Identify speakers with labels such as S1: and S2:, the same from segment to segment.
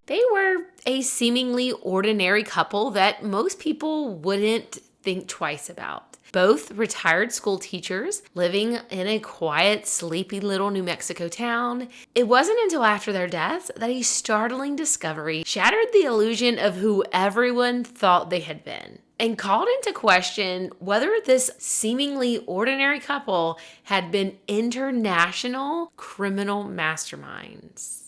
S1: They were a seemingly ordinary couple that most people wouldn't think twice about. Both retired school teachers living in a quiet, sleepy little New Mexico town. It wasn't until after their deaths that a startling discovery shattered the illusion of who everyone thought they had been and called into question whether this seemingly ordinary couple had been international criminal masterminds.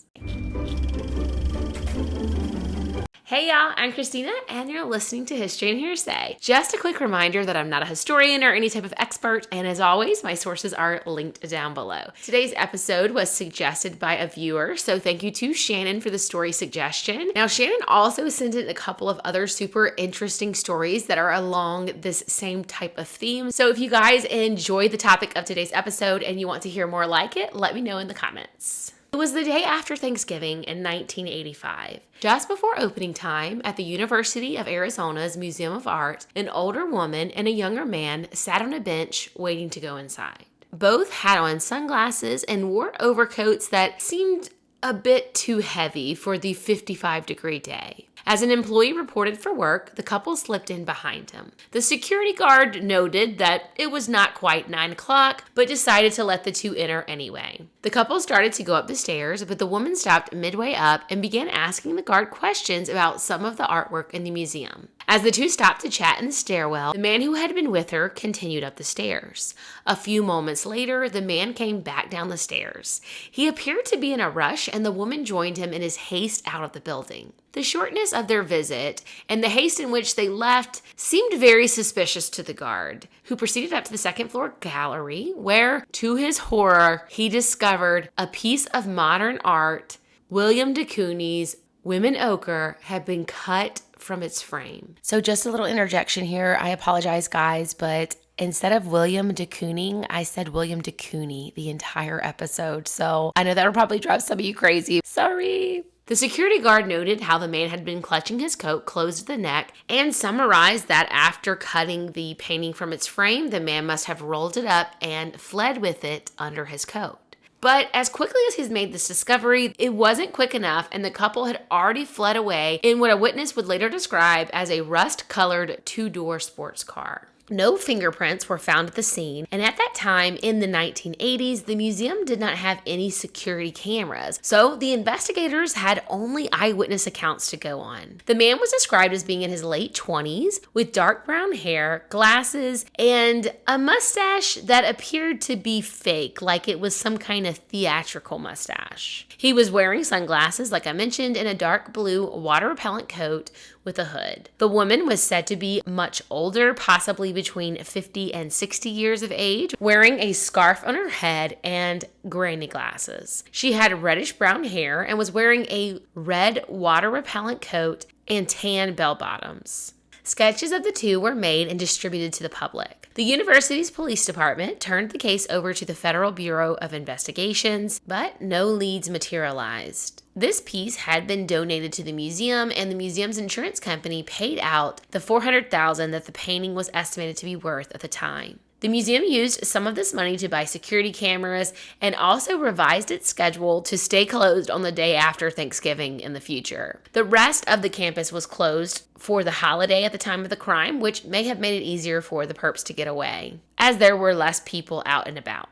S1: Hey y'all, I'm Christina and you're listening to History and Hearsay. Just a quick reminder that I'm not a historian or any type of expert, and as always, my sources are linked down below. Today's episode was suggested by a viewer, so thank you to Shannon for the story suggestion. Now, Shannon also sent in a couple of other super interesting stories that are along this same type of theme. So if you guys enjoyed the topic of today's episode and you want to hear more like it, let me know in the comments. It was the day after Thanksgiving in 1985. Just before opening time at the University of Arizona's Museum of Art, an older woman and a younger man sat on a bench waiting to go inside. Both had on sunglasses and wore overcoats that seemed a bit too heavy for the 55-degree day. As an employee reported for work, the couple slipped in behind him. The security guard noted that it was not quite 9 o'clock, but decided to let the two enter anyway. The couple started to go up the stairs, but the woman stopped midway up and began asking the guard questions about some of the artwork in the museum. As the two stopped to chat in the stairwell, the man who had been with her continued up the stairs. A few moments later, the man came back down the stairs. He appeared to be in a rush, and the woman joined him in his haste out of the building. The shortness of their visit and the haste in which they left seemed very suspicious to the guard, who proceeded up to the second floor gallery, where, to his horror, he discovered a piece of modern art. William de Koonin's Women Ochre had been cut from its frame. So just a little interjection here. I apologize, guys, but instead of William de Kooning, I said William de Koonie the entire episode. So I know that'll probably drive some of you crazy. Sorry. The security guard noted how the man had been clutching his coat close to the neck and summarized that after cutting the painting from its frame, the man must have rolled it up and fled with it under his coat. But as quickly as he's made this discovery, it wasn't quick enough, and the couple had already fled away in what a witness would later describe as a rust-colored two-door sports car. No fingerprints were found at the scene, and at that time in the 1980s, the museum did not have any security cameras, so the investigators had only eyewitness accounts to go on. The man was described as being in his late 20s with dark brown hair, glasses, and a mustache that appeared to be fake, like it was some kind of theatrical mustache. He was wearing sunglasses, like I mentioned, and a dark blue water-repellent coat with a hood. The woman was said to be much older, possibly between 50 and 60 years of age, wearing a scarf on her head and granny glasses. She had reddish brown hair and was wearing a red water-repellent coat and tan bell-bottoms. Sketches of the two were made and distributed to the public. The university's police department turned the case over to the Federal Bureau of Investigations, but no leads materialized. This piece had been donated to the museum, and the museum's insurance company paid out the $400,000 that the painting was estimated to be worth at the time. The museum used some of this money to buy security cameras and also revised its schedule to stay closed on the day after Thanksgiving in the future. The rest of the campus was closed for the holiday at the time of the crime, which may have made it easier for the perps to get away, as there were less people out and about.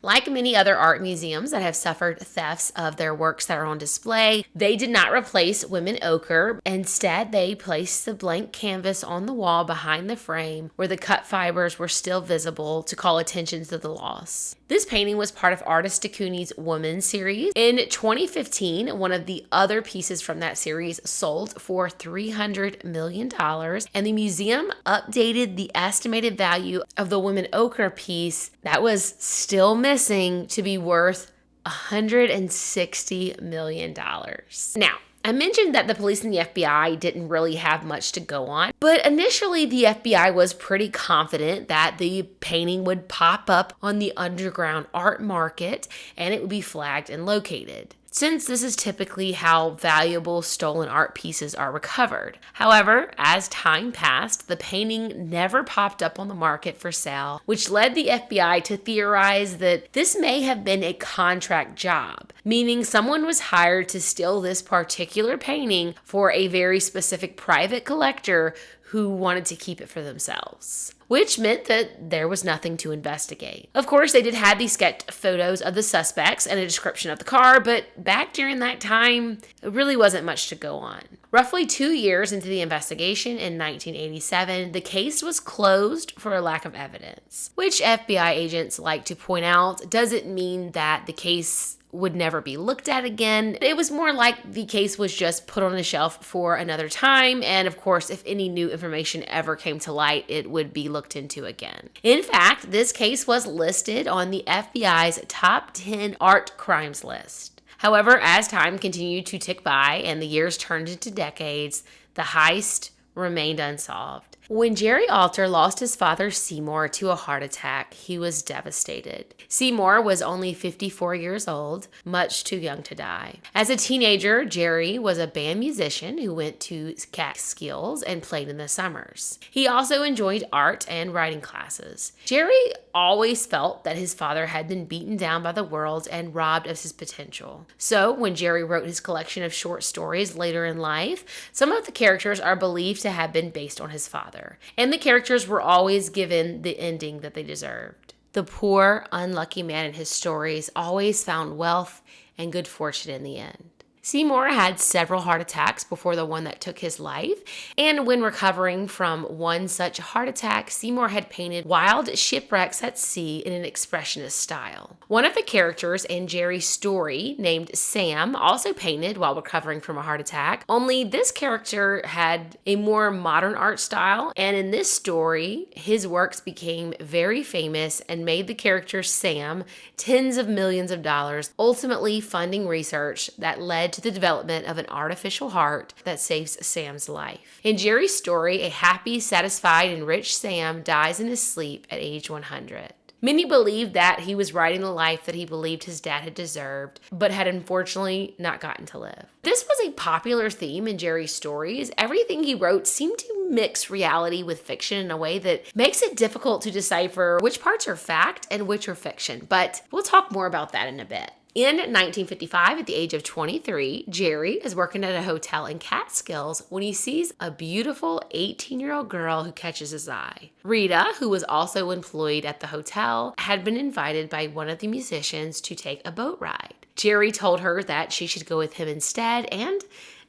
S1: Like many other art museums that have suffered thefts of their works that are on display, they did not replace Women Ochre. Instead, they placed the blank canvas on the wall behind the frame where the cut fibers were still visible to call attention to the loss. This painting was part of artist de Koonin's Woman series. In 2015, one of the other pieces from that series sold for $300 million, and the museum updated the estimated value of the Women Ochre piece that was still missing to be worth $160 million. Now, I mentioned that the police and the FBI didn't really have much to go on, but initially the FBI was pretty confident that the painting would pop up on the underground art market and it would be flagged and located. since this is typically how valuable stolen art pieces are recovered. However, as time passed, the painting never popped up on the market for sale, which led the FBI to theorize that this may have been a contract job, meaning someone was hired to steal this particular painting for a very specific private collector who wanted to keep it for themselves, which meant that there was nothing to investigate. Of course, they did have these sketch photos of the suspects and a description of the car, but back during that time, it really wasn't much to go on. Roughly 2 years into the investigation in 1987, the case was closed for a lack of evidence, which FBI agents like to point out doesn't mean that the case would never be looked at again. It was more like the case was just put on a shelf for another time, and of course, if any new information ever came to light, it would be looked into again. In fact, this case was listed on the FBI's top 10 art crimes list. However, as time continued to tick by and the years turned into decades, the heist remained unsolved. When Jerry Alter lost his father Seymour to a heart attack, he was devastated. Seymour was only 54 years old, much too young to die. As a teenager, Jerry was a band musician who went to Catskills and played in the summers. He also enjoyed art and writing classes. Jerry always felt that his father had been beaten down by the world and robbed of his potential. So when Jerry wrote his collection of short stories later in life, some of the characters are believed to have been based on his father. And the characters were always given the ending that they deserved. The poor, unlucky man in his stories always found wealth and good fortune in the end. Seymour had several heart attacks before the one that took his life, and when recovering from one such heart attack, Seymour had painted wild shipwrecks at sea in an expressionist style. One of the characters in Jerry's story, named Sam, also painted while recovering from a heart attack, only this character had a more modern art style, and in this story, his works became very famous and made the character Sam tens of millions of dollars, ultimately funding research that led to the development of an artificial heart that saves Sam's life. In Jerry's story, a happy, satisfied, and rich Sam dies in his sleep at age 100. Many believed that he was writing the life that he believed his dad had deserved, but had unfortunately not gotten to live. This was a popular theme in Jerry's stories. Everything he wrote seemed to mix reality with fiction in a way that makes it difficult to decipher which parts are fact and which are fiction, but we'll talk more about that in a bit. In 1955, at the age of 23, Jerry is working at a hotel in Catskills when he sees a beautiful 18-year-old girl who catches his eye. Rita, who was also employed at the hotel, had been invited by one of the musicians to take a boat ride. Jerry told her that she should go with him instead, and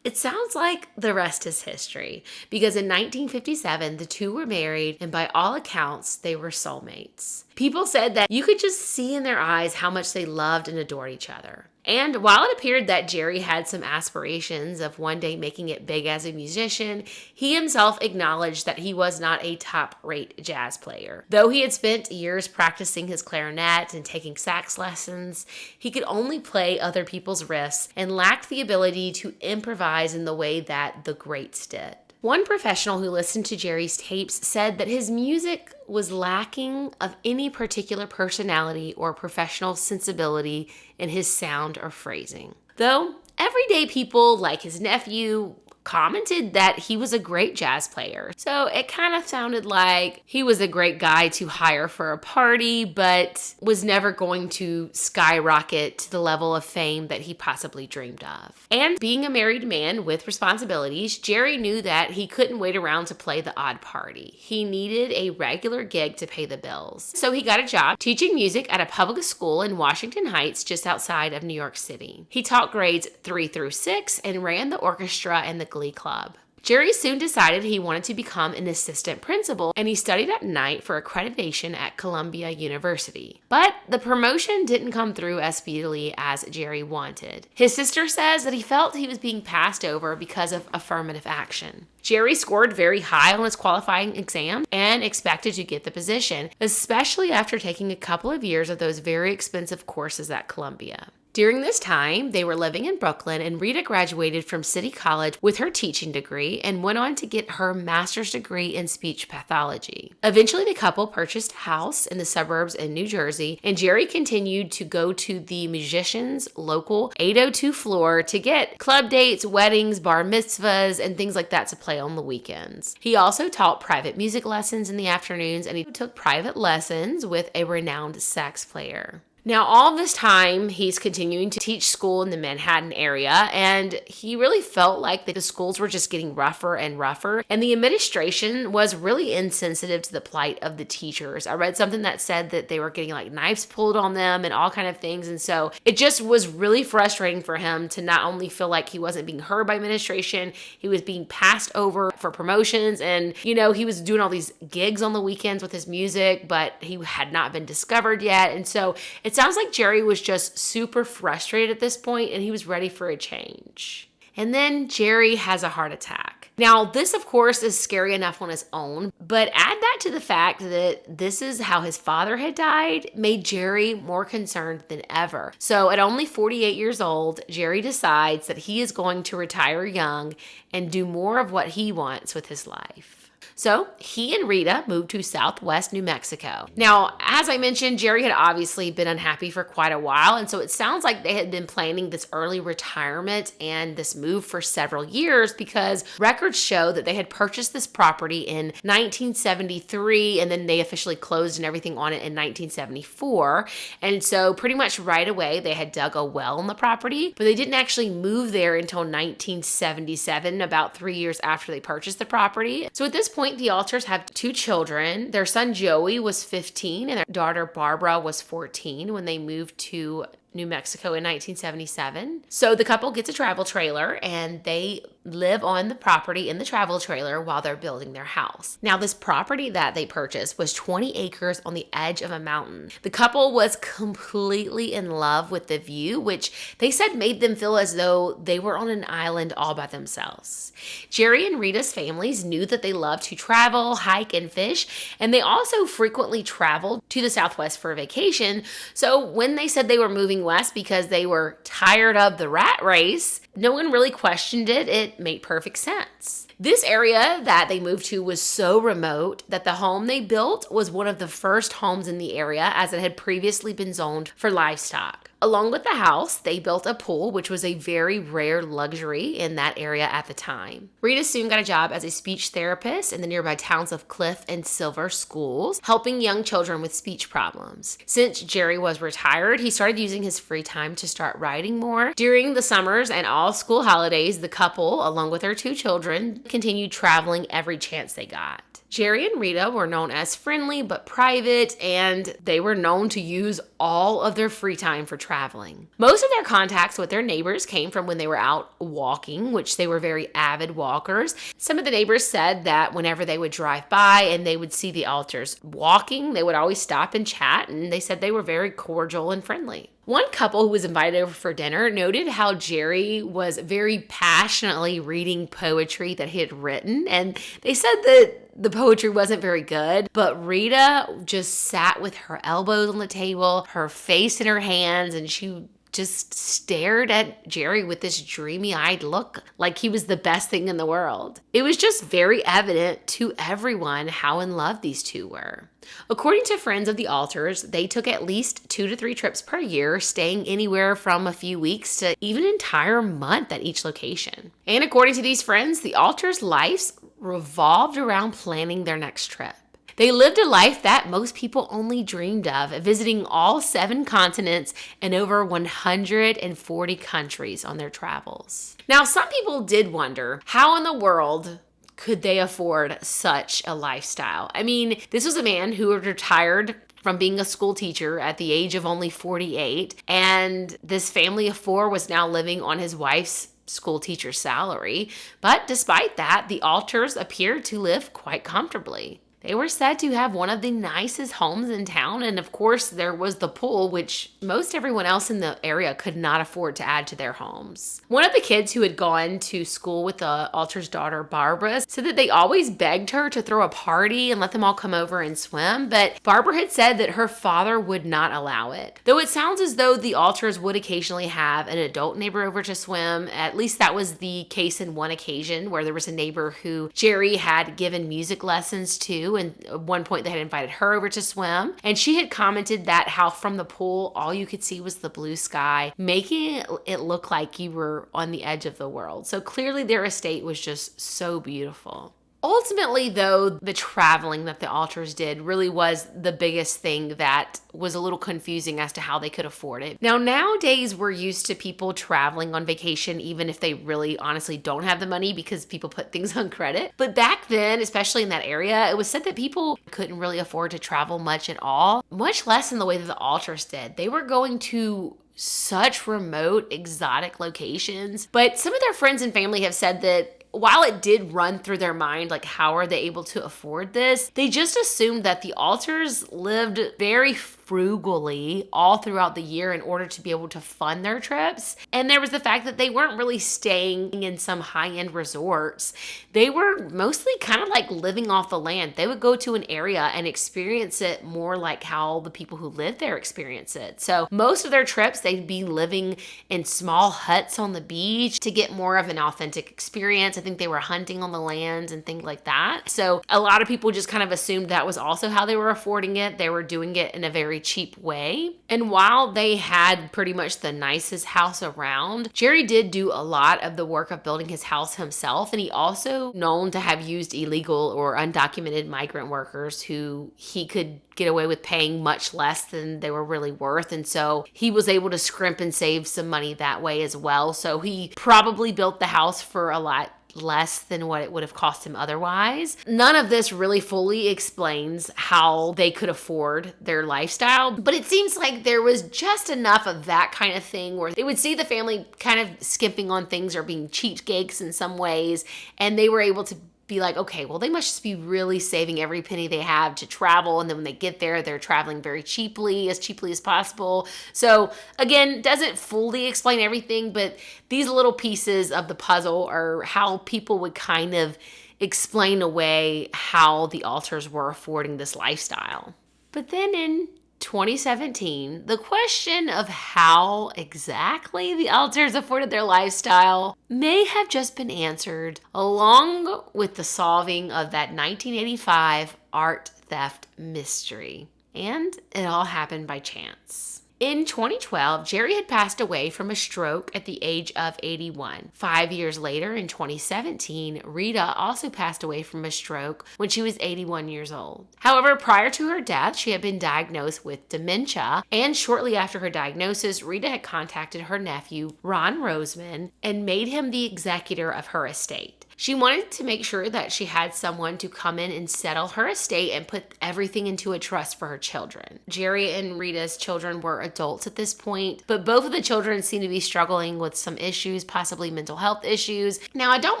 S1: it sounds like the rest is history, because in 1957, the two were married, and by all accounts, they were soulmates. People said that you could just see in their eyes how much they loved and adored each other. And while it appeared that Jerry had some aspirations of one day making it big as a musician, he himself acknowledged that he was not a top-rate jazz player. Though he had spent years practicing his clarinet and taking sax lessons, he could only play other people's riffs and lacked the ability to improvise in the way that the greats did. One professional who listened to Jerry's tapes said that his music was lacking of any particular personality or professional sensibility in his sound or phrasing. Though everyday people like his nephew commented that he was a great jazz player. So it kind of sounded like he was a great guy to hire for a party, but was never going to skyrocket to the level of fame that he possibly dreamed of. And being a married man with responsibilities, Jerry knew that he couldn't wait around to play the odd party. He needed a regular gig to pay the bills. So he got a job teaching music at a public school in Washington Heights, just outside of New York City. He taught grades 3 through 6 and ran the orchestra and the Glee Club. Jerry soon decided he wanted to become an assistant principal, and he studied at night for accreditation at Columbia University. But the promotion didn't come through as speedily as Jerry wanted. His sister says that he felt he was being passed over because of affirmative action. Jerry scored very high on his qualifying exam and expected to get the position, especially after taking a couple of years of those very expensive courses at Columbia. During this time, they were living in Brooklyn, and Rita graduated from City College with her teaching degree and went on to get her master's degree in speech pathology. Eventually, the couple purchased a house in the suburbs in New Jersey, and Jerry continued to go to the musician's local 802 floor to get club dates, weddings, bar mitzvahs, and things like that to play on the weekends. He also taught private music lessons in the afternoons, and he took private lessons with a renowned sax player. Now, all this time, he's continuing to teach school in the Manhattan area, and he really felt like the schools were just getting rougher and rougher, and the administration was really insensitive to the plight of the teachers. I read something that said that they were getting like knives pulled on them and all kind of things, and so it just was really frustrating for him to not only feel like he wasn't being heard by administration, he was being passed over for promotions, and he was doing all these gigs on the weekends with his music, but he had not been discovered yet, and so it sounds like Jerry was just super frustrated at this point, and he was ready for a change. And then Jerry has a heart attack. Now, this, of course, is scary enough on its own, but add that to the fact that this is how his father had died made Jerry more concerned than ever. So at only 48 years old, Jerry decides that he is going to retire young and do more of what he wants with his life. So he and Rita moved to Southwest New Mexico. Now, as I mentioned, Jerry had obviously been unhappy for quite a while, and so it sounds like they had been planning this early retirement and this move for several years, because records show that they had purchased this property in 1973, and then they officially closed and everything on it in 1974. And so pretty much right away, they had dug a well on the property, but they didn't actually move there until 1977, about 3 years after they purchased the property. So at this point, the Alters have 2 children. Their son Joey was 15 and their daughter Barbara was 14 when they moved to New Mexico in 1977. So the couple gets a travel trailer and they live on the property in the travel trailer while they're building their house. Now, this property that they purchased was 20 acres on the edge of a mountain. The couple was completely in love with the view, which they said made them feel as though they were on an island all by themselves. Jerry and Rita's families knew that they loved to travel, hike, and fish, and they also frequently traveled to the Southwest for a vacation. So when they said they were moving west because they were tired of the rat race, no one really questioned it. It made perfect sense. This area that they moved to was so remote that the home they built was one of the first homes in the area, as it had previously been zoned for livestock. Along with the house, they built a pool, which was a very rare luxury in that area at the time. Rita soon got a job as a speech therapist in the nearby towns of Cliff and Silver schools, helping young children with speech problems. Since Jerry was retired, he started using his free time to start writing more. During the summers and all school holidays, the couple, along with their 2 children, continued traveling every chance they got. Jerry and Rita were known as friendly but private, and they were known to use all of their free time for traveling. Most of their contacts with their neighbors came from when they were out walking, which they were very avid walkers. Some of the neighbors said that whenever they would drive by and they would see the Alters walking, they would always stop and chat, and they said they were very cordial and friendly. One couple who was invited over for dinner noted how Jerry was very passionately reading poetry that he had written, and they said that the poetry wasn't very good, but Rita just sat with her elbows on the table, her face in her hands, and she just stared at Jerry with this dreamy-eyed look like he was the best thing in the world. It was just very evident to everyone how in love these 2 were. According to friends of the Alters, they took at least 2 to 3 trips per year, staying anywhere from a few weeks to even an entire month at each location. And according to these friends, the Alters' lives revolved around planning their next trip. They lived a life that most people only dreamed of, visiting all 7 continents and over 140 countries on their travels. Now, some people did wonder, how in the world could they afford such a lifestyle? I mean, this was a man who had retired from being a school teacher at the age of only 48, and this family of 4 was now living on his wife's school teacher salary. But despite that, the Alters appeared to live quite comfortably. They were said to have one of the nicest homes in town, and of course there was the pool, which most everyone else in the area could not afford to add to their homes. One of the kids who had gone to school with the Alter's daughter, Barbara, said that they always begged her to throw a party and let them all come over and swim, but Barbara had said that her father would not allow it. Though it sounds as though the Alters would occasionally have an adult neighbor over to swim, at least that was the case in one occasion where there was a neighbor who Jerry had given music lessons to, and at one point they had invited her over to swim, and she had commented that how from the pool all you could see was the blue sky, making it look like you were on the edge of the world. So clearly their estate was just so beautiful. Ultimately, though, the traveling that the Alters did really was the biggest thing that was a little confusing as to how they could afford it. Now, nowadays, we're used to people traveling on vacation, even if they really honestly don't have the money because people put things on credit. But back then, especially in that area, it was said that people couldn't really afford to travel much at all, much less in the way that the Alters did. They were going to such remote, exotic locations. But some of their friends and family have said that while it did run through their mind, like, how are they able to afford this? They just assumed that the Alters lived very frugally all throughout the year in order to be able to fund their trips. And there was the fact that they weren't really staying in some high-end resorts. They were mostly kind of like living off the land. They would go to an area and experience it more like how the people who live there experience it. So most of their trips, they'd be living in small huts on the beach to get more of an authentic experience. I think they were hunting on the land and things like that. So a lot of people just kind of assumed that was also how they were affording it. They were doing it in a very cheap way. And while they had pretty much the nicest house around, Jerry did do a lot of the work of building his house himself. And he also known to have used illegal or undocumented migrant workers who he could get away with paying much less than they were really worth. And so he was able to scrimp and save some money that way as well. So he probably built the house for a lot less than what it would have cost him otherwise. None of this really fully explains how they could afford their lifestyle, but it seems like there was just enough of that kind of thing where they would see the family kind of skimping on things or being cheapskates in some ways, and they were able to be like, okay, well, they must just be really saving every penny they have to travel. And then when they get there, they're traveling very cheaply as possible. So again, doesn't fully explain everything, but these little pieces of the puzzle are how people would kind of explain away how the Alters were affording this lifestyle. But then in 2017, the question of how exactly the Alters afforded their lifestyle may have just been answered along with the solving of that 1985 art theft mystery. And it all happened by chance. In 2012, Jerry had passed away from a stroke at the age of 81. 5 years later, in 2017, Rita also passed away from a stroke when she was 81 years old. However, prior to her death, she had been diagnosed with dementia, and shortly after her diagnosis, Rita had contacted her nephew, Ron Roseman, and made him the executor of her estate. She wanted to make sure that she had someone to come in and settle her estate and put everything into a trust for her children. Jerry and Rita's children were adults at this point, but both of the children seemed to be struggling with some issues, possibly mental health issues. Now, I don't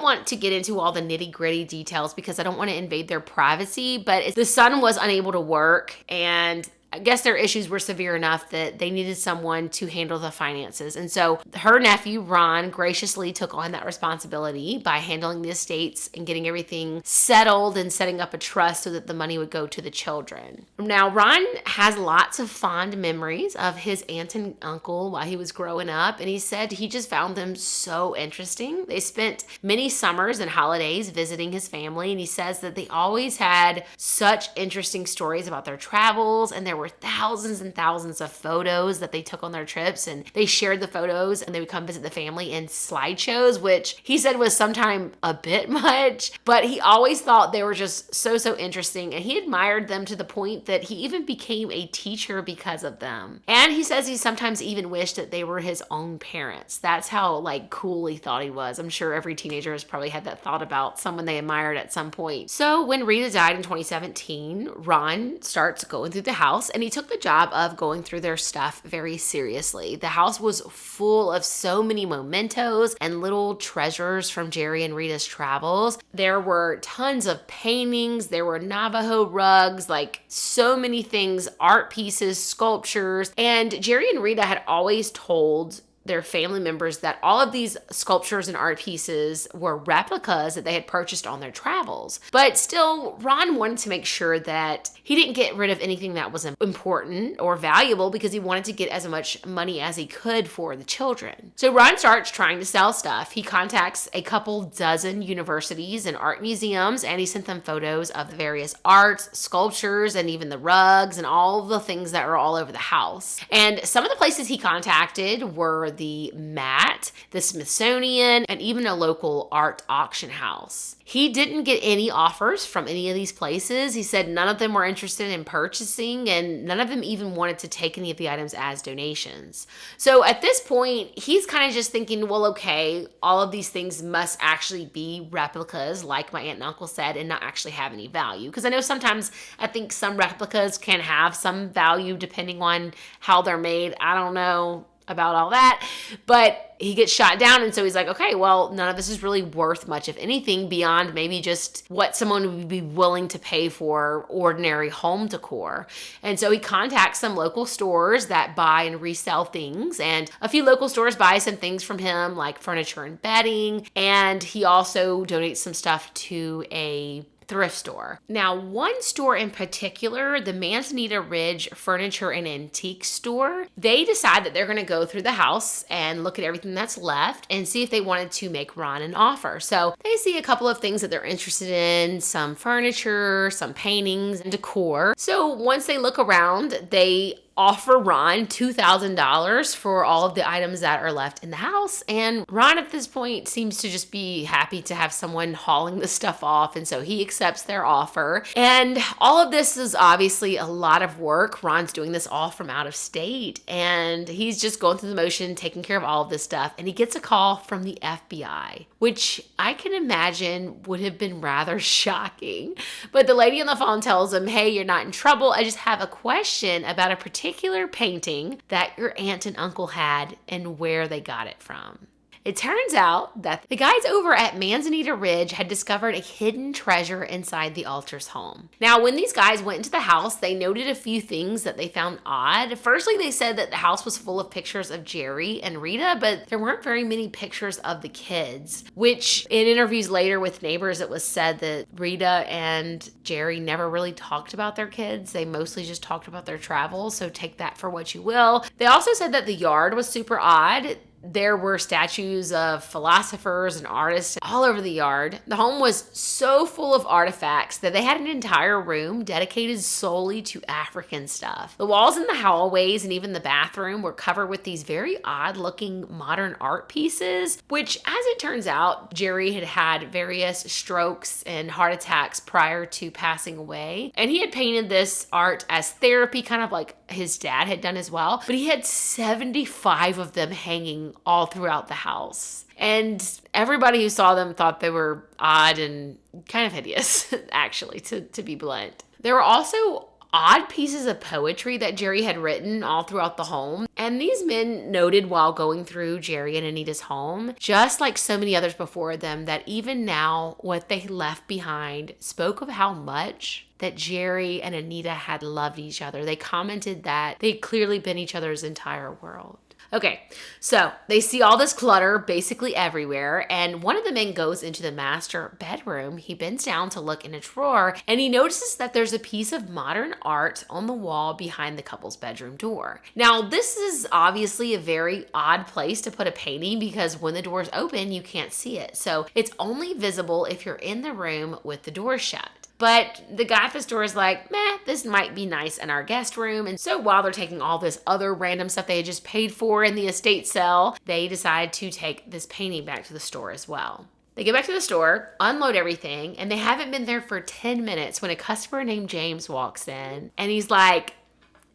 S1: want to get into all the nitty-gritty details because I don't want to invade their privacy, but the son was unable to work, and I guess their issues were severe enough that they needed someone to handle the finances. And so her nephew, Ron, graciously took on that responsibility by handling the estates and getting everything settled and setting up a trust so that the money would go to the children. Now, Ron has lots of fond memories of his aunt and uncle while he was growing up, and he said he just found them so interesting. They spent many summers and holidays visiting his family, and he says that they always had such interesting stories about their travels, and there were thousands and thousands of photos that they took on their trips, and they shared the photos and they would come visit the family in slideshows, which he said was sometimes a bit much, but he always thought they were just so interesting, and he admired them to the point that he even became a teacher because of them. And he says he sometimes even wished that they were his own parents. That's how cool he thought he was. I'm sure every teenager has probably had that thought about someone they admired at some point. So when Rita died in 2017, Ron starts going through the house house, and he took the job of going through their stuff very seriously. The house was full of so many mementos and little treasures from Jerry and Rita's travels. There were tons of paintings, there were Navajo rugs, like so many things, art pieces, sculptures, and Jerry and Rita had always told their family members that all of these sculptures and art pieces were replicas that they had purchased on their travels. But still, Ron wanted to make sure that he didn't get rid of anything that was important or valuable because he wanted to get as much money as he could for the children. So Ron starts trying to sell stuff. He contacts a couple dozen universities and art museums, and he sent them photos of the various arts, sculptures, and even the rugs and all the things that were all over the house. And some of the places he contacted were the Met, the Smithsonian, and even a local art auction house. He didn't get any offers from any of these places. He said none of them were interested in purchasing, and none of them even wanted to take any of the items as donations. So at this point, he's kind of just thinking, well, okay, all of these things must actually be replicas, like my aunt and uncle said, and not actually have any value. Because I know sometimes I think some replicas can have some value depending on how they're made. I don't know about all that, but he gets shot down, and so he's like, okay, well, none of this is really worth much, if anything, beyond maybe just what someone would be willing to pay for ordinary home decor. And so he contacts some local stores that buy and resell things, and a few local stores buy some things from him, like furniture and bedding, and he also donates some stuff to a thrift store. Now, one store in particular, the Manzanita Ridge Furniture and Antique Store, they decide that they're going to go through the house and look at everything that's left and see if they wanted to make Ron an offer. So they see a couple of things that they're interested in, some furniture, some paintings, and decor. So once they look around, they offer Ron $2,000 for all of the items that are left in the house. And Ron at this point seems to just be happy to have someone hauling the stuff off. And so he accepts their offer. And all of this is obviously a lot of work. Ron's doing this all from out of state. And he's just going through the motion, taking care of all of this stuff. And he gets a call from the FBI, which I can imagine would have been rather shocking. But the lady on the phone tells him, hey, you're not in trouble. I just have a question about a particular painting that your aunt and uncle had and where they got it from. It turns out that the guys over at Manzanita Ridge had discovered a hidden treasure inside the Alter's home. Now, when these guys went into the house, they noted a few things that they found odd. Firstly, they said that the house was full of pictures of Jerry and Rita, but there weren't very many pictures of the kids, which in interviews later with neighbors, it was said that Rita and Jerry never really talked about their kids. They mostly just talked about their travels, so take that for what you will. They also said that the yard was super odd. There were statues of philosophers and artists all over the yard. The home was so full of artifacts that they had an entire room dedicated solely to African stuff. The walls in the hallways and even the bathroom were covered with these very odd-looking modern art pieces, which, as it turns out, Jerry had had various strokes and heart attacks prior to passing away. And he had painted this art as therapy, kind of like his dad had done as well. But he had 75 of them hanging all throughout the house. And everybody who saw them thought they were odd and kind of hideous, actually, to be blunt. There were also odd pieces of poetry that Jerry had written all throughout the home. And these men noted while going through Jerry and Anita's home, just like so many others before them, that even now what they left behind spoke of how much that Jerry and Anita had loved each other. They commented that they'd clearly been each other's entire world. Okay, so they see all this clutter basically everywhere, and one of the men goes into the master bedroom. He bends down to look in a drawer, and he notices that there's a piece of modern art on the wall behind the couple's bedroom door. Now, this is obviously a very odd place to put a painting because when the door's open, you can't see it. So it's only visible if you're in the room with the door shut. But the guy at the store is like, this might be nice in our guest room. And so while they're taking all this other random stuff they had just paid for in the estate sale, they decide to take this painting back to the store as well. They get back to the store, unload everything, and they haven't been there for 10 minutes when a customer named James walks in. And he's like,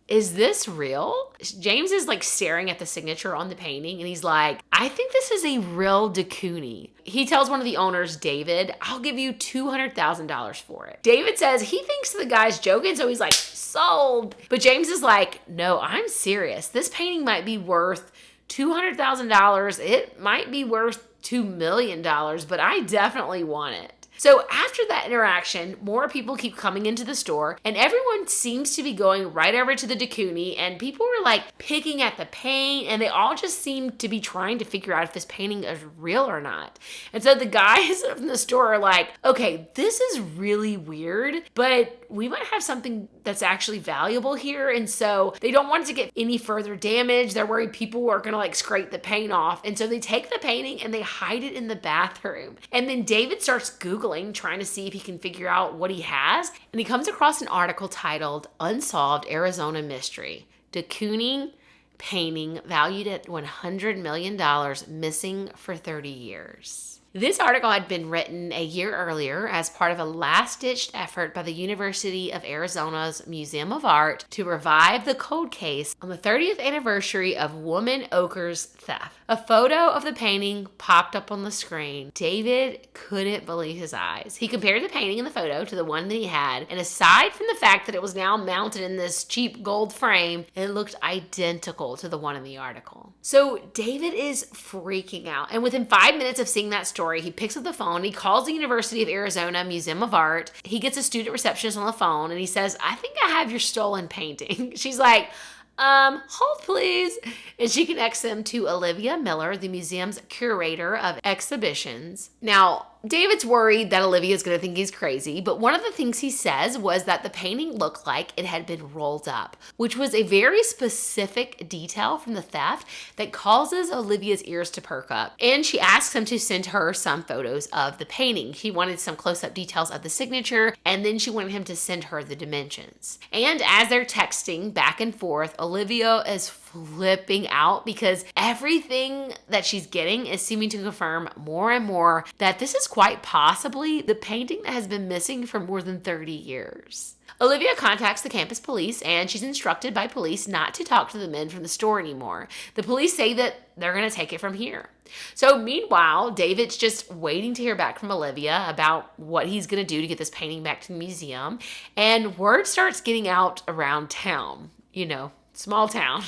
S1: is this real? James is like staring at the signature on the painting and he's like, I think this is a real de Kooning. He tells one of the owners, David, I'll give you $200,000 for it. David says he thinks the guy's joking, so he's like, sold. But James is like, no, I'm serious. This painting might be worth $200,000. It might be worth $2 million, but I definitely want it. So after that interaction, more people keep coming into the store and everyone seems to be going right over to the de Kooning, and people were like picking at the paint and they all just seem to be trying to figure out if this painting is real or not. And so the guys in the store are like, okay, this is really weird, but we might have something that's actually valuable here. And so they don't want it to get any further damage. They're worried people are going to like scrape the paint off. And so they take the painting and they hide it in the bathroom. And then David starts Googling, trying to see if he can figure out what he has. And he comes across an article titled Unsolved Arizona Mystery. De Kooning painting valued at $100 million missing for 30 years. This article had been written a year earlier as part of a last-ditch effort by the University of Arizona's Museum of Art to revive the cold case on the 30th anniversary of Woman Oker's theft. A photo of the painting popped up on the screen. David couldn't believe his eyes. He compared the painting in the photo to the one that he had, and aside from the fact that it was now mounted in this cheap gold frame, it looked identical to the one in the article. So David is freaking out, and within 5 minutes of seeing that story, he picks up the phone, he calls the University of Arizona Museum of Art, he gets a student receptionist on the phone, and he says, I think I have your stolen painting. She's like, hold please. And she connects them to Olivia Miller, the museum's curator of exhibitions. Now, David's worried that Olivia's going to think he's crazy, but one of the things he says was that the painting looked like it had been rolled up, which was a very specific detail from the theft that causes Olivia's ears to perk up. And she asks him to send her some photos of the painting. She wanted some close-up details of the signature, and then she wanted him to send her the dimensions. And as they're texting back and forth, Olivia is flipping out because everything that she's getting is seeming to confirm more and more that this is quite possibly the painting that has been missing for more than 30 years. Olivia contacts the campus police and she's instructed by police not to talk to the men from the store anymore. The police say that they're going to take it from here. So meanwhile, David's just waiting to hear back from Olivia about what he's going to do to get this painting back to the museum. And word starts getting out around town, small town.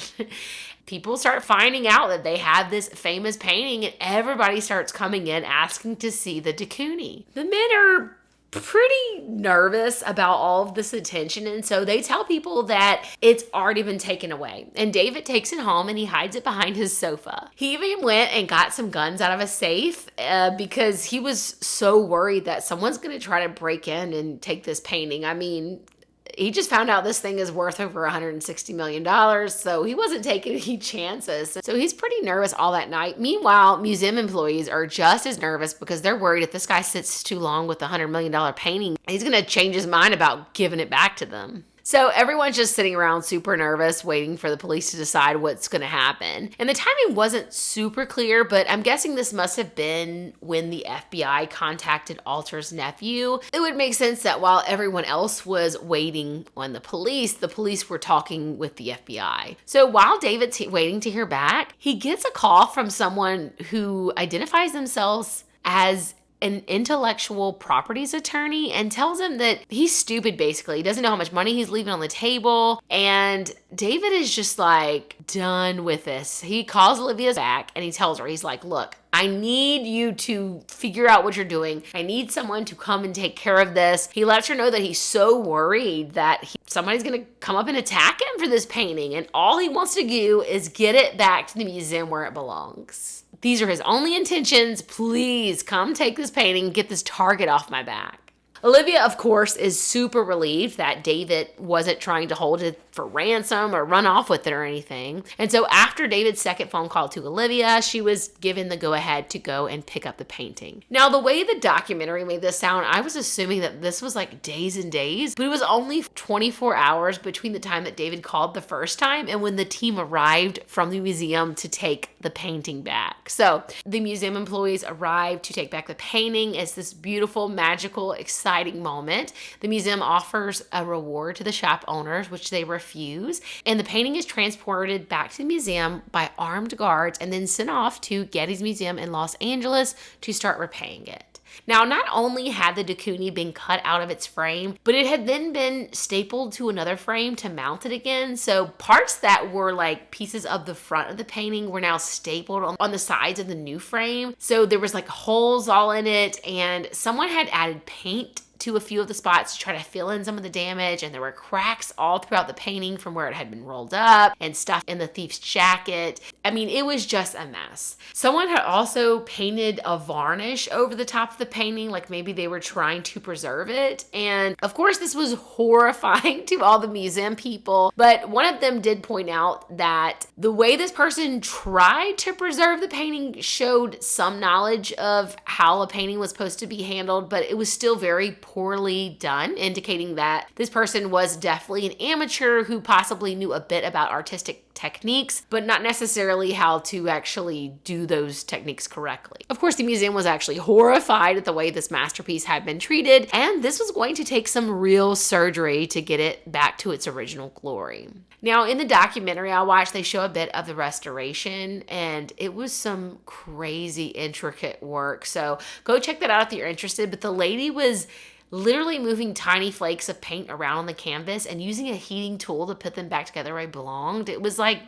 S1: People start finding out that they have this famous painting and everybody starts coming in asking to see the de Kooning. The men are pretty nervous about all of this attention, and so they tell people that it's already been taken away. And David takes it home and he hides it behind his sofa. He even went and got some guns out of a safe because he was so worried that someone's going to try to break in and take this painting. I mean, he just found out this thing is worth over $160 million, so he wasn't taking any chances. So he's pretty nervous all that night. Meanwhile, museum employees are just as nervous because they're worried if this guy sits too long with the $100 million painting, he's going to change his mind about giving it back to them. So everyone's just sitting around super nervous, waiting for the police to decide what's going to happen. And the timing wasn't super clear, but I'm guessing this must have been when the FBI contacted Alter's nephew. It would make sense that while everyone else was waiting on the police were talking with the FBI. So while David's waiting to hear back, he gets a call from someone who identifies themselves as an intellectual properties attorney and tells him that he's stupid, basically. He doesn't know how much money he's leaving on the table. And David is just like done with this. He calls Olivia back and he tells her, he's like, look, I need you to figure out what you're doing. I need someone to come and take care of this. He lets her know that he's so worried that somebody's going to come up and attack him for this painting. And all he wants to do is get it back to the museum where it belongs. These are his only intentions. Please come take this painting, get this target off my back. Olivia, of course, is super relieved that David wasn't trying to hold it for ransom or run off with it or anything. And so after David's second phone call to Olivia, she was given the go-ahead to go and pick up the painting. Now, the way the documentary made this sound, I was assuming that this was like days and days, but it was only 24 hours between the time that David called the first time and when the team arrived from the museum to take the painting back. So the museum employees arrived to take back the painting. It's this beautiful, magical, exciting moment. The museum offers a reward to the shop owners, which they refuse, and the painting is transported back to the museum by armed guards and then sent off to Getty's Museum in Los Angeles to start repaying it. Now, not only had the de Kooning been cut out of its frame, but it had then been stapled to another frame to mount it again. So parts that were like pieces of the front of the painting were now stapled on the sides of the new frame. So there was like holes all in it, and someone had added paint to a few of the spots to try to fill in some of the damage, and there were cracks all throughout the painting from where it had been rolled up and stuff in the thief's jacket. I mean, it was just a mess. Someone had also painted a varnish over the top of the painting, like maybe they were trying to preserve it. And of course, this was horrifying to all the museum people, but one of them did point out that the way this person tried to preserve the painting showed some knowledge of how a painting was supposed to be handled, but it was still very poorly done, indicating that this person was definitely an amateur who possibly knew a bit about artistic techniques, but not necessarily how to actually do those techniques correctly. Of course, the museum was actually horrified at the way this masterpiece had been treated, and this was going to take some real surgery to get it back to its original glory. Now, in the documentary I watched, they show a bit of the restoration, and it was some crazy intricate work. So go check that out if you're interested. But the lady was literally moving tiny flakes of paint around on the canvas and using a heating tool to put them back together where they belonged. It was like,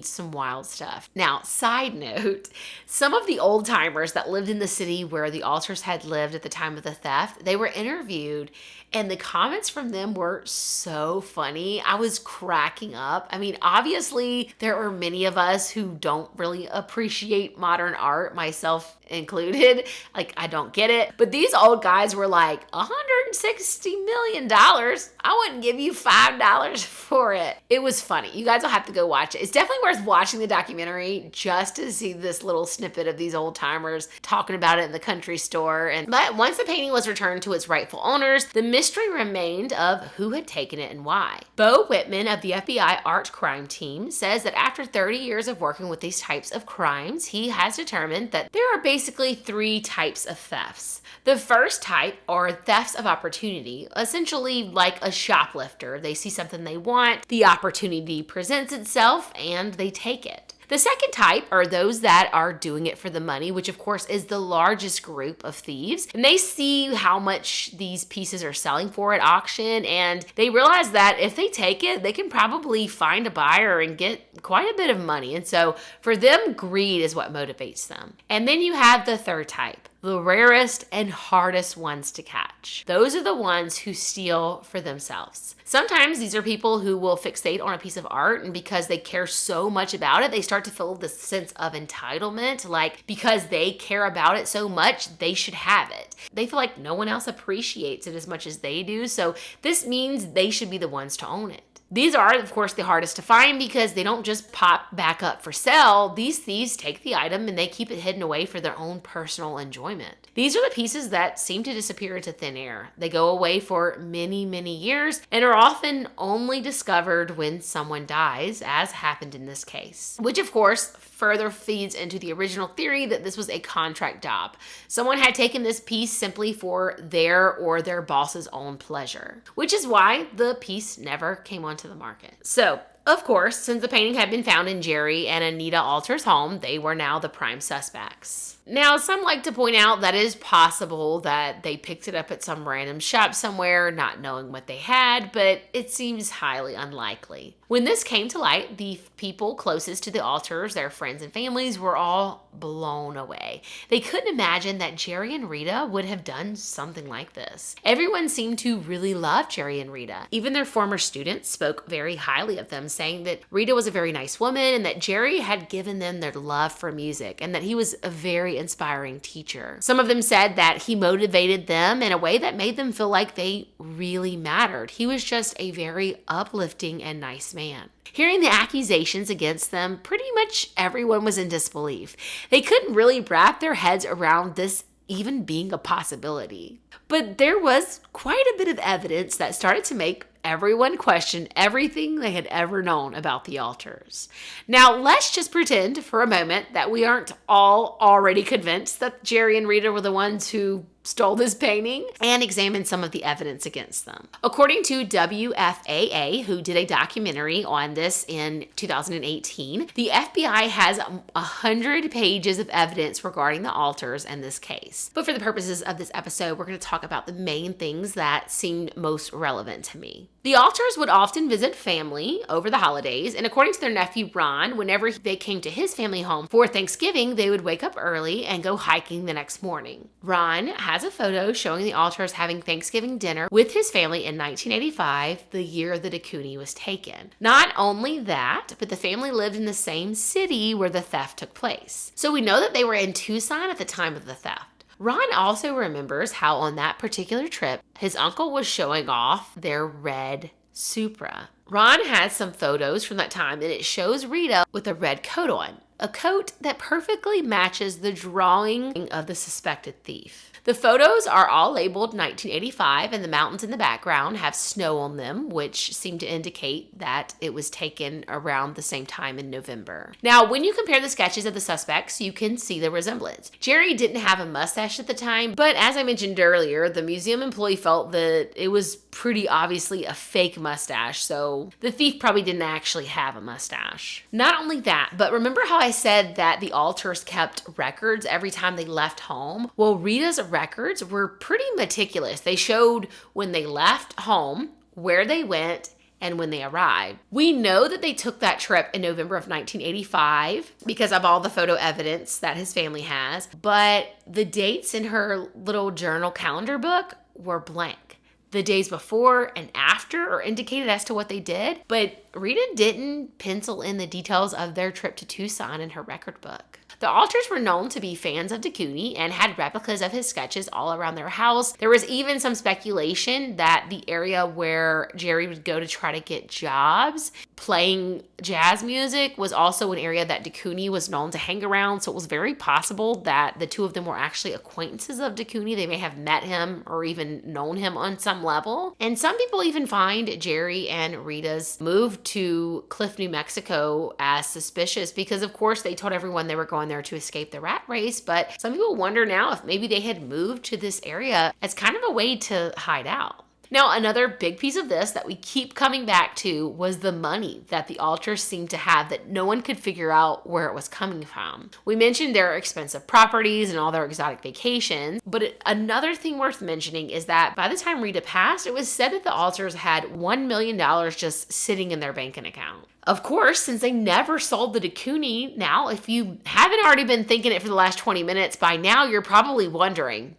S1: some wild stuff. Now, side note, some of the old timers that lived in the city where the Alters had lived at the time of the theft, they were interviewed, and the comments from them were so funny. I was cracking up. Obviously, there are many of us who don't really appreciate modern art, myself included. I don't get it. But these old guys were like, $160 million? I wouldn't give you $5 for it. It was funny. You guys will have to go watch it. It's definitely worth watching the documentary just to see this little snippet of these old timers talking about it in the country store. But once the painting was returned to its rightful owners, the mystery remained of who had taken it and why. Bo Whitman of the FBI Art Crime Team says that after 30 years of working with these types of crimes, he has determined that there are basically 3 types of thefts. The first type are thefts of opportunity, essentially like a shoplifter. They see something they want, the opportunity presents itself, and they take it. The second type are those that are doing it for the money, which of course is the largest group of thieves. And they see how much these pieces are selling for at auction, and they realize that if they take it, they can probably find a buyer and get quite a bit of money. And so for them, greed is what motivates them. And then you have the third type, the rarest and hardest ones to catch. Those are the ones who steal for themselves. Sometimes these are people who will fixate on a piece of art, and because they care so much about it, they start to feel this sense of entitlement, like because they care about it so much, they should have it. They feel like no one else appreciates it as much as they do, so this means they should be the ones to own it. These are, of course, the hardest to find because they don't just pop back up for sale. These thieves take the item and they keep it hidden away for their own personal enjoyment. These are the pieces that seem to disappear into thin air. They go away for many, many years and are often only discovered when someone dies, as happened in this case. Which, of course, further feeds into the original theory that this was a contract job. Someone had taken this piece simply for their or their boss's own pleasure, which is why the piece never came onto the market. So, of course, since the painting had been found in Jerry and Anita Alter's home, they were now the prime suspects. Now, some like to point out that it is possible that they picked it up at some random shop somewhere, not knowing what they had, but it seems highly unlikely. When this came to light, the people closest to the Alters, their friends and families, were all blown away. They couldn't imagine that Jerry and Rita would have done something like this. Everyone seemed to really love Jerry and Rita. Even their former students spoke very highly of them, saying that Rita was a very nice woman and that Jerry had given them their love for music and that he was a very inspiring teacher. Some of them said that he motivated them in a way that made them feel like they really mattered. He was just a very uplifting and nice man. Hearing the accusations against them, pretty much everyone was in disbelief. They couldn't really wrap their heads around this even being a possibility. But there was quite a bit of evidence that started to make everyone question everything they had ever known about the Alters. Now, let's just pretend for a moment that we aren't all already convinced that Jerry and Rita were the ones who stole this painting and examined some of the evidence against them. According to WFAA, who did a documentary on this in 2018, the FBI has 100 pages of evidence regarding the Alters and this case. But for the purposes of this episode, we're going to talk about the main things that seemed most relevant to me. The Alters would often visit family over the holidays, and according to their nephew Ron, whenever they came to his family home for Thanksgiving, they would wake up early and go hiking the next morning. Ron has a photo showing the Alters having Thanksgiving dinner with his family in 1985, the year the de Kooning was taken. Not only that, but the family lived in the same city where the theft took place. So we know that they were in Tucson at the time of the theft. Ron also remembers how on that particular trip, his uncle was showing off their red Supra. Ron has some photos from that time, and it shows Rita with a red coat on, a coat that perfectly matches the drawing of the suspected thief. The photos are all labeled 1985, and the mountains in the background have snow on them, which seem to indicate that it was taken around the same time in November. Now, when you compare the sketches of the suspects, you can see the resemblance. Jerry didn't have a mustache at the time, but as I mentioned earlier, the museum employee felt that it was pretty obviously a fake mustache, so the thief probably didn't actually have a mustache. Not only that, but remember how I said that the Alters kept records every time they left home? Well, Rita's records were pretty meticulous. They showed when they left home, where they went, and when they arrived. We know that they took that trip in November of 1985 because of all the photo evidence that his family has, but the dates in her little journal calendar book were blank. The days before and after are indicated as to what they did, but Rita didn't pencil in the details of their trip to Tucson in her record book. The Alters were known to be fans of de Kooning and had replicas of his sketches all around their house. There was even some speculation that the area where Jerry would go to try to get jobs playing jazz music was also an area that de Kooning was known to hang around, so it was very possible that the two of them were actually acquaintances of de Kooning. They may have met him or even known him on some level. And some people even find Jerry and Rita's move to Cliff, New Mexico as suspicious because, of course, they told everyone they were going there to escape the rat race, but some people wonder now if maybe they had moved to this area as kind of a way to hide out. Now, another big piece of this that we keep coming back to was the money that the Alters seemed to have that no one could figure out where it was coming from. We mentioned their expensive properties and all their exotic vacations, but another thing worth mentioning is that by the time Rita passed, it was said that the Alters had $1 million just sitting in their banking account. Of course, since they never sold the de Kooning, now if you haven't already been thinking it for the last 20 minutes, by now you're probably wondering,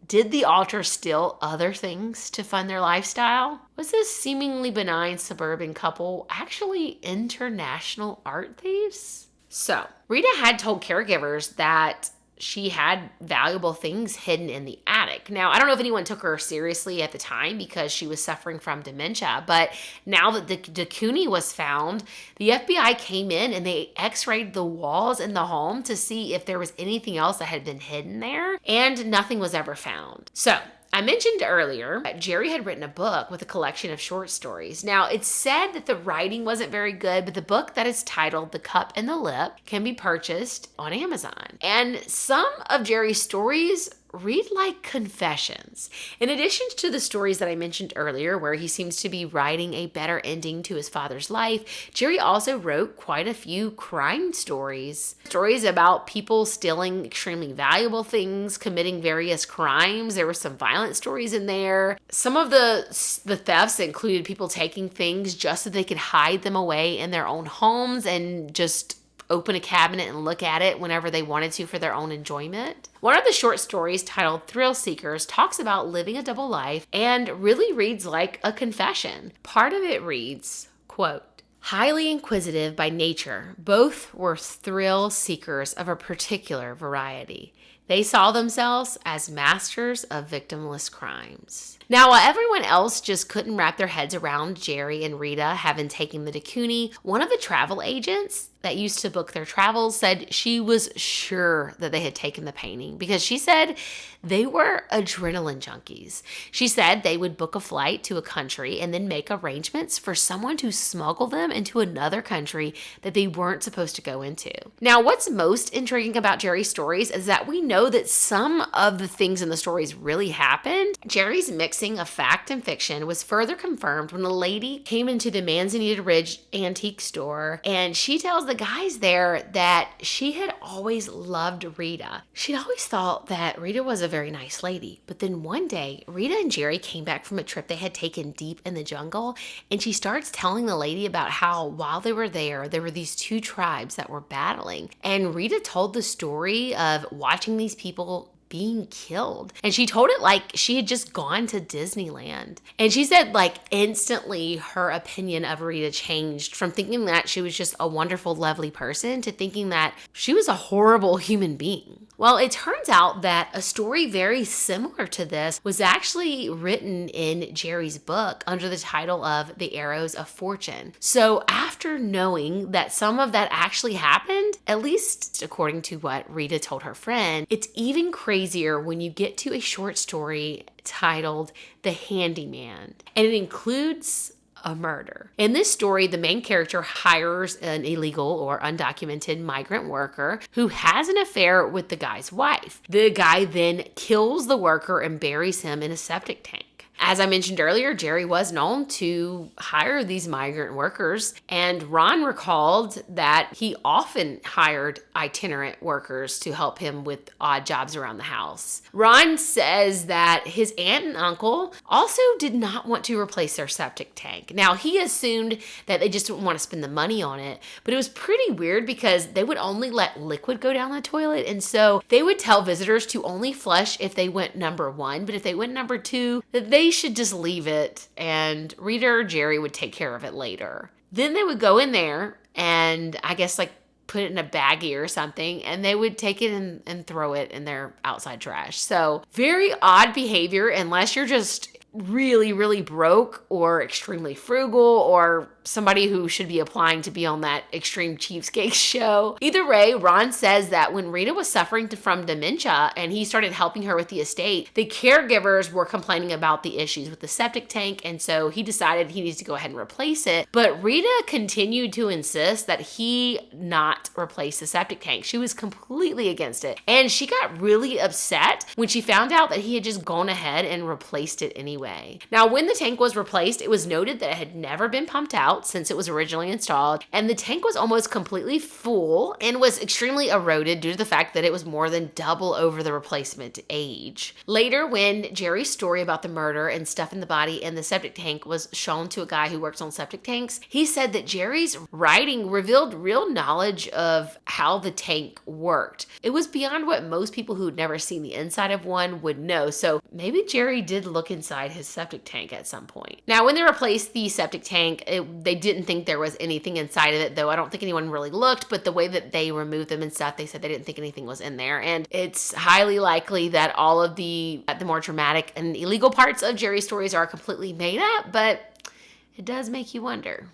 S1: did the Alters steal other things to fund their lifestyle? Was this seemingly benign suburban couple actually international art thieves? So, Rita had told caregivers that she had valuable things hidden in the attic. Now, I don't know if anyone took her seriously at the time because she was suffering from dementia, but now that the de Kooning was found, the FBI came in and they x-rayed the walls in the home to see if there was anything else that had been hidden there, and nothing was ever found. So, I mentioned earlier that Jerry had written a book with a collection of short stories. Now, it's said that the writing wasn't very good, but the book that is titled The Cup and the Lip can be purchased on Amazon. And some of Jerry's stories read like confessions. In addition to the stories that I mentioned earlier, where he seems to be writing a better ending to his father's life, Jerry also wrote quite a few crime stories. Stories about people stealing extremely valuable things, committing various crimes. There were some violent stories in there. Some of the thefts included people taking things just so they could hide them away in their own homes and just open a cabinet and look at it whenever they wanted to for their own enjoyment. One of the short stories, titled Thrill Seekers, talks about living a double life and really reads like a confession. Part of it reads, quote, "Highly inquisitive by nature, both were thrill seekers of a particular variety. They saw themselves as masters of victimless crimes." Now, while everyone else just couldn't wrap their heads around Jerry and Rita having taken the de Kooning, one of the travel agents that used to book their travels said she was sure that they had taken the painting because she said they were adrenaline junkies. She said they would book a flight to a country and then make arrangements for someone to smuggle them into another country that they weren't supposed to go into. Now, what's most intriguing about Jerry's stories is that we know that some of the things in the stories really happened. Jerry's mixing of fact and fiction was further confirmed when a lady came into the Manzanita Ridge antique store, and she tells the guys there that she had always loved Rita. She'd always thought that Rita was a very nice lady, but then one day, Rita and Jerry came back from a trip they had taken deep in the jungle, and she starts telling the lady about how while they were there were these two tribes that were battling, and Rita told the story of watching these people being killed. And she told it like she had just gone to Disneyland. And she said like instantly her opinion of Rita changed from thinking that she was just a wonderful, lovely person to thinking that she was a horrible human being. Well, it turns out that a story very similar to this was actually written in Jerry's book under the title of The Arrows of Fortune. So after knowing that some of that actually happened, at least according to what Rita told her friend, it's even crazier when you get to a short story titled The Handyman, and it includes a murder. In this story, the main character hires an illegal or undocumented migrant worker who has an affair with the guy's wife. The guy then kills the worker and buries him in a septic tank. As I mentioned earlier, Jerry was known to hire these migrant workers, and Ron recalled that he often hired itinerant workers to help him with odd jobs around the house. Ron says that his aunt and uncle also did not want to replace their septic tank. Now, he assumed that they just didn't want to spend the money on it, but it was pretty weird because they would only let liquid go down the toilet, and so they would tell visitors to only flush if they went number 1, but if they went number 2, that they should just leave it and Rita or Jerry would take care of it later. Then they would go in there and I guess like put it in a baggie or something, and they would take it and throw it in their outside trash. So very odd behavior unless you're just really, really broke or extremely frugal or somebody who should be applying to be on that extreme cheapskate show. Either way, Ron says that when Rita was suffering from dementia and he started helping her with the estate, the caregivers were complaining about the issues with the septic tank, and so he decided he needs to go ahead and replace it. But Rita continued to insist that he not replace the septic tank. She was completely against it, and she got really upset when she found out that he had just gone ahead and replaced it anyway. Now, when the tank was replaced, it was noted that it had never been pumped out since it was originally installed, and the tank was almost completely full and was extremely eroded due to the fact that it was more than double over the replacement age. Later, when Jerry's story about the murder and stuff in the body in the septic tank was shown to a guy who works on septic tanks, he said that Jerry's writing revealed real knowledge of how the tank worked. It was beyond what most people who'd never seen the inside of one would know, so maybe Jerry did look inside his septic tank at some point. Now, when they replaced the septic tank, they didn't think there was anything inside of it, though I don't think anyone really looked, but the way that they removed them and stuff, they said they didn't think anything was in there. And it's highly likely that all of the more dramatic and illegal parts of Jerry's stories are completely made up, but it does make you wonder.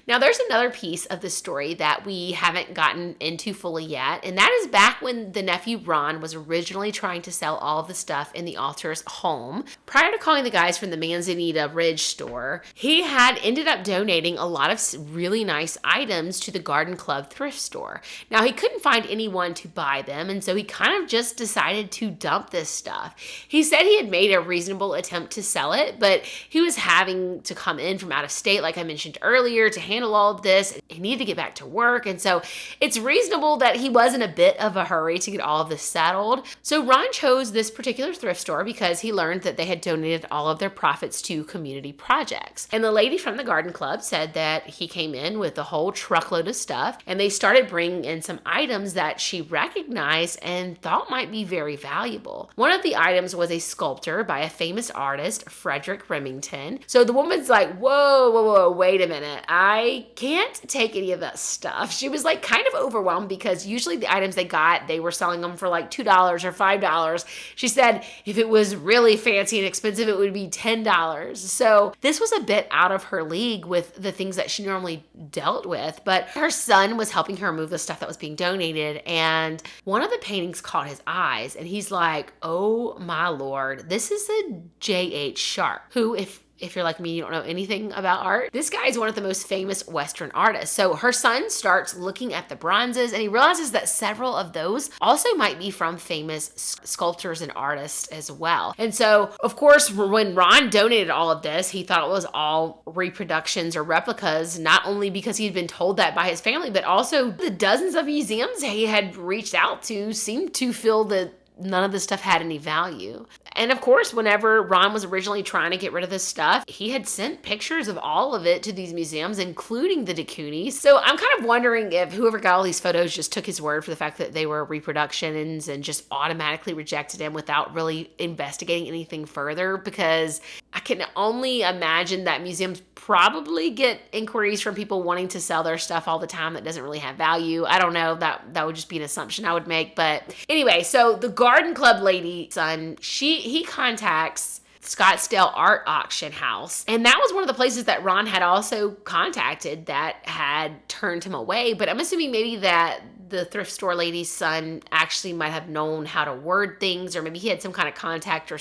S1: Now, there's another piece of the story that we haven't gotten into fully yet, and that is back when the nephew Ron was originally trying to sell all of the stuff in the Alter's home. Prior to calling the guys from the Manzanita Ridge store, he had ended up donating a lot of really nice items to the Garden Club thrift store. Now, he couldn't find anyone to buy them, and so he kind of just decided to dump this stuff. He said he had made a reasonable attempt to sell it, but he was having to come in from out of state, like I mentioned earlier, to handle all of this. He needed to get back to work, and so it's reasonable that he was in a bit of a hurry to get all of this settled. So Ron chose this particular thrift store because he learned that they had donated all of their profits to community projects. And the lady from the Garden Club said that he came in with a whole truckload of stuff, and they started bringing in some items that she recognized and thought might be very valuable. One of the items was a sculpture by a famous artist, Frederick Remington. So the woman's like, whoa, wait a minute. I I can't take any of that stuff. She was like kind of overwhelmed because usually the items they got, they were selling them for like $2 or $5. She said if it was really fancy and expensive, it would be $10. So this was a bit out of her league with the things that she normally dealt with. But her son was helping her move the stuff that was being donated. And one of the paintings caught his eyes. And he's like, oh my Lord, this is a J.H. Sharp, who if you're like me, you don't know anything about art. This guy is one of the most famous Western artists. So her son starts looking at the bronzes and he realizes that several of those also might be from famous sculptors and artists as well. And so, of course, when Ron donated all of this, he thought it was all reproductions or replicas, not only because he'd been told that by his family, but also the dozens of museums he had reached out to seemed to feel that none of this stuff had any value. And of course, whenever Ron was originally trying to get rid of this stuff, he had sent pictures of all of it to these museums, including the de Kooning. So I'm kind of wondering if whoever got all these photos just took his word for the fact that they were reproductions and just automatically rejected him without really investigating anything further, because I can only imagine that museums probably get inquiries from people wanting to sell their stuff all the time that doesn't really have value. I don't know, that would just be an assumption I would make. But anyway, so the garden club lady son, he contacts Scottsdale Art Auction House. And that was one of the places that Ron had also contacted that had turned him away. But I'm assuming maybe that the thrift store lady's son actually might have known how to word things, or maybe he had some kind of contact or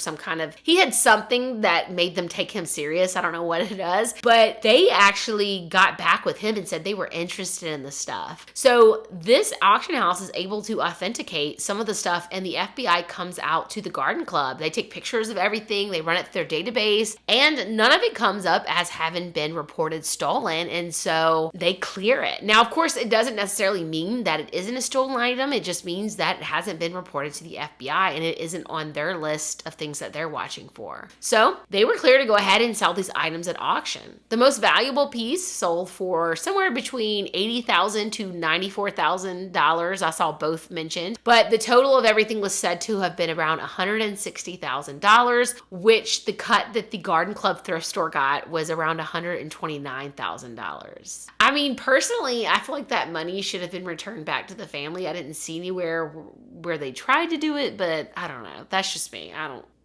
S1: he had something that made them take him serious. I don't know what it is, but they actually got back with him and said they were interested in the stuff. So this auction house is able to authenticate some of the stuff, and the FBI comes out to the garden club. They take pictures of everything, they run it through their database, and none of it comes up as having been reported stolen, and so they clear it. Now, of course, it doesn't necessarily mean that it isn't a stolen item. It just means that it hasn't been reported to the FBI and it isn't on their list of things that they're watching for. So they were clear to go ahead and sell these items at auction. The most valuable piece sold for somewhere between $80,000 to $94,000. I saw both mentioned, but the total of everything was said to have been around $160,000, which the cut that the Garden Club thrift store got was around $129,000. I mean, personally, I feel like that money should have been returned back to the family. I didn't see anywhere where they tried to do it, but I don't know. That's just me.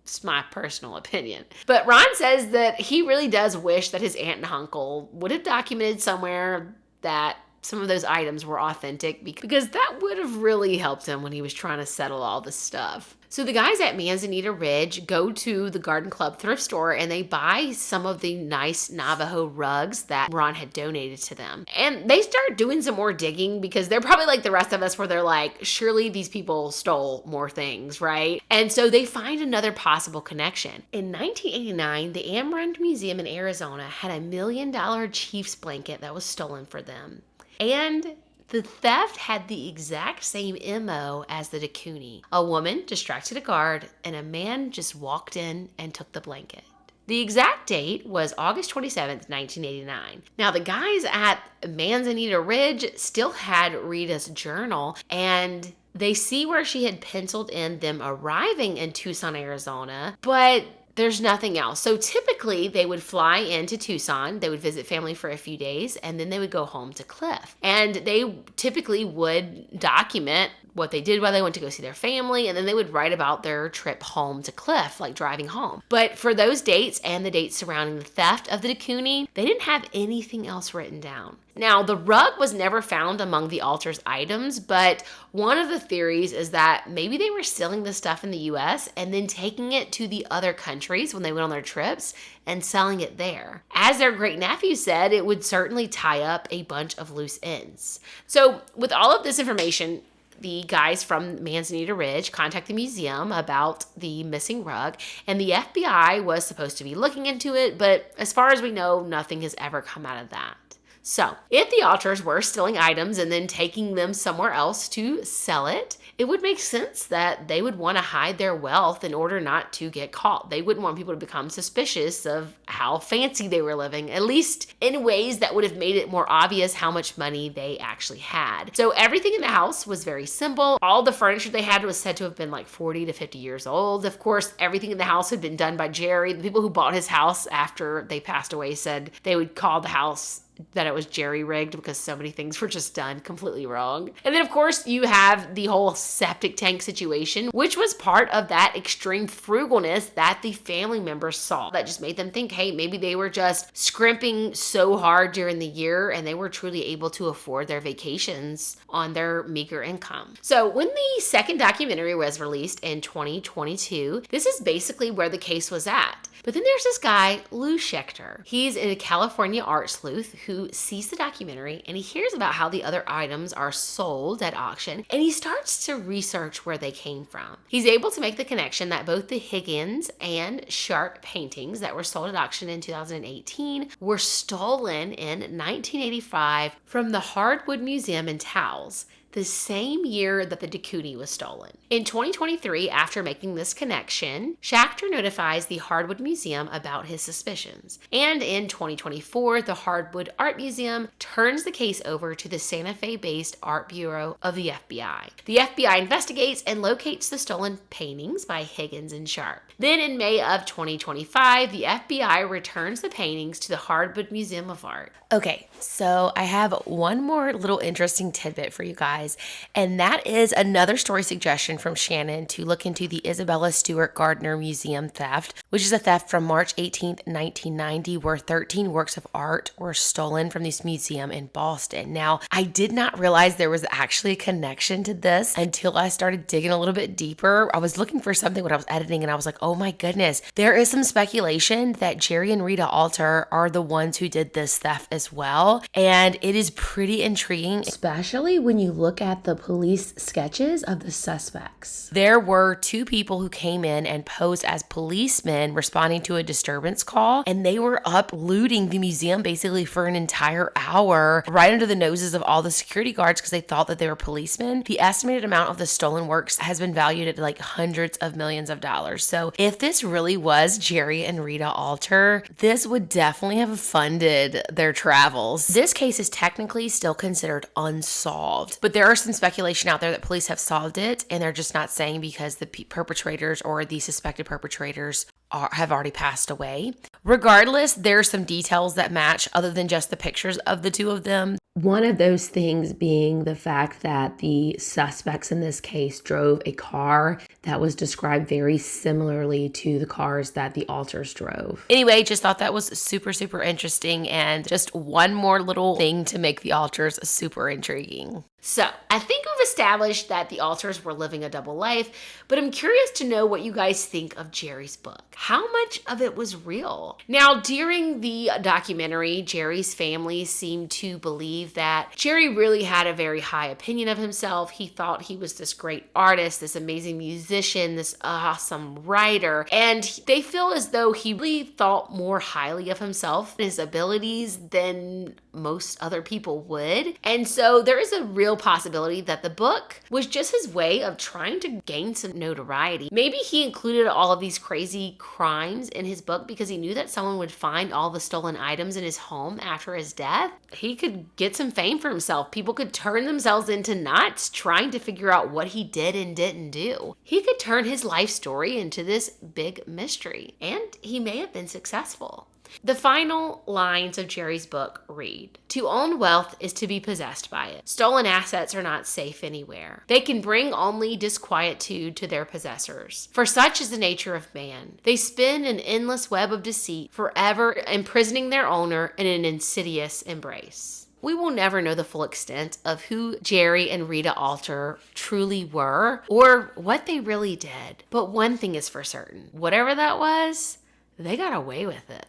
S1: It's my personal opinion. But Ron says that he really does wish that his aunt and uncle would have documented somewhere that some of those items were authentic, because that would have really helped him when he was trying to settle all this stuff. So the guys at Manzanita Ridge go to the Garden Club thrift store and they buy some of the nice Navajo rugs that Ron had donated to them. And they start doing some more digging, because they're probably like the rest of us where they're like, surely these people stole more things, right? And so they find another possible connection. In 1989, the Amrund Museum in Arizona had $1 million Chiefs blanket that was stolen for them. And the theft had the exact same MO as the de Kooning. A woman distracted a guard, and a man just walked in and took the blanket. The exact date was August 27th, 1989. Now, the guys at Manzanita Ridge still had Rita's journal, and they see where she had penciled in them arriving in Tucson, Arizona, but there's nothing else. So typically they would fly into Tucson, they would visit family for a few days, and then they would go home to Cliff. And they typically would document what they did while they went to go see their family, and then they would write about their trip home to Cliff, like driving home. But for those dates and the dates surrounding the theft of the de Kooning, they didn't have anything else written down. Now, the rug was never found among the Alter's items, but one of the theories is that maybe they were stealing the stuff in the US and then taking it to the other countries when they went on their trips and selling it there. As their great-nephew said, it would certainly tie up a bunch of loose ends. So with all of this information, the guys from Manzanita Ridge contact the museum about the missing rug, and the FBI was supposed to be looking into it, but as far as we know, nothing has ever come out of that. So, if the Alters were stealing items and then taking them somewhere else to sell it, it would make sense that they would want to hide their wealth in order not to get caught. They wouldn't want people to become suspicious of how fancy they were living, at least in ways that would have made it more obvious how much money they actually had. So everything in the house was very simple. All the furniture they had was said to have been like 40 to 50 years old. Of course, everything in the house had been done by Jerry. The people who bought his house after they passed away said they would call the house that it was jerry-rigged because so many things were just done completely wrong. And then, of course, you have the whole septic tank situation, which was part of that extreme frugalness that the family members saw. That just made them think, hey, maybe they were just scrimping so hard during the year and they were truly able to afford their vacations on their meager income. So when the second documentary was released in 2022, this is basically where the case was at. But then there's this guy, Lou Schechter. He's a California art sleuth who sees the documentary and he hears about how the other items are sold at auction, and he starts to research where they came from. He's able to make the connection that both the Higgins and Sharp paintings that were sold at auction in 2018 were stolen in 1985 from the Hardwood Museum in Taos, the same year that the de Kooning was stolen. In 2023, after making this connection, Schechter notifies the Hardwood Museum about his suspicions. And in 2024, the Hardwood Art Museum turns the case over to the Santa Fe-based Art Bureau of the FBI. The FBI investigates and locates the stolen paintings by Higgins and Sharp. Then in May of 2025, the FBI returns the paintings to the Hardwood Museum of Art. Okay, so I have one more little interesting tidbit for you guys, and that is another story suggestion from Shannon to look into the Isabella Stewart Gardner Museum theft, which is a theft from March 18th, 1990, where 13 works of art were stolen from this museum in Boston. Now, I did not realize there was actually a connection to this until I started digging a little bit deeper. I was looking for something when I was editing, and I was like, oh my goodness, there is some speculation that Jerry and Rita Alter are the ones who did this theft as well. And it is pretty intriguing, especially when you look at the police sketches of the suspects. There were two people who came in and posed as policemen responding to a disturbance call, and they were up looting the museum basically for an entire hour right under the noses of all the security guards because they thought that they were policemen. The estimated amount of the stolen works has been valued at like hundreds of millions of dollars. So if this really was Jerry and Rita Alter, this would definitely have funded their travels. This case is technically still considered unsolved, but there are some speculation out there that police have solved it, and they're just not saying because the perpetrators or the suspected perpetrators have already passed away. Regardless, there are some details that match other than just the pictures of the two of them. One of those things being the fact that the suspects in this case drove a car that was described very similarly to the cars that the Alters drove. Anyway, just thought that was super, super interesting, and just one more little thing to make the Alters super intriguing. So, I think we've established that the Alters were living a double life, but I'm curious to know what you guys think of Jerry's book. How much of it was real? Now, during the documentary, Jerry's family seemed to believe that Jerry really had a very high opinion of himself. He thought he was this great artist, this amazing musician, this awesome writer, and they feel as though he really thought more highly of himself and his abilities than most other people would. And so there is a real possibility that the book was just his way of trying to gain some notoriety. Maybe he included all of these crazy crimes in his book because he knew that someone would find all the stolen items in his home after his death. He could get some fame for himself. People could turn themselves into nuts trying to figure out what he did and didn't do. He could turn his life story into this big mystery, and he may have been successful. The final lines of Jerry's book read, "To own wealth is to be possessed by it. Stolen assets are not safe anywhere. They can bring only disquietude to their possessors. For such is the nature of man. They spin an endless web of deceit, forever imprisoning their owner in an insidious embrace." We will never know the full extent of who Jerry and Rita Alter truly were or what they really did. But one thing is for certain, whatever that was, they got away with it.